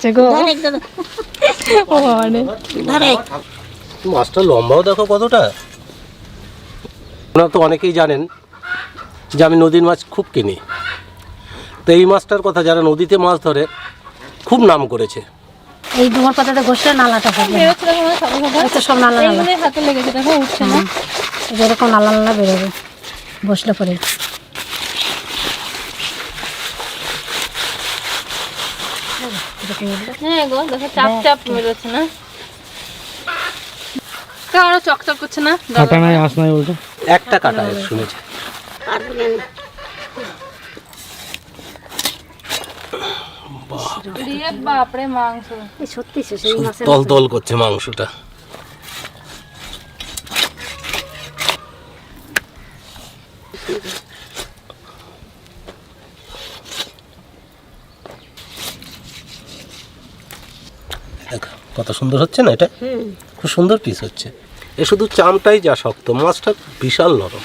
যাচ্ছে গো। মাছটা লম্বাও দেখো কতটা। আপনারা তো অনেকেই জানেন যে আমি নদীর মাছ খুব কিনি, তো এই মাছটার কথা যারা নদীতে মাছ ধরে খুব নাম করেছে। এই ডুমুর পাতাতে ঘষলে নালাটা হবে, সব নালা নালা হাতে লেগেছে, দেখো উঠছে না। যেরকম নালা নালা বেরোবে বসলে পরে। হ্যাঁ গো, দেখো চাপ চাপ বেরোচ্ছে না, কারো চকচক করছে না। কাটা নাই, আঁশ নাই, বলতো একটা কাটা শুনেছি। বাপরে মাংস সত্যি সেই মাছের তল তল করছে মাংসটা। দেখো কত সুন্দর হচ্ছে না, এটা খুব সুন্দর পিস হচ্ছে। এ শুধু চামটাই যা শক্ত, মাছটা বিশাল নরম।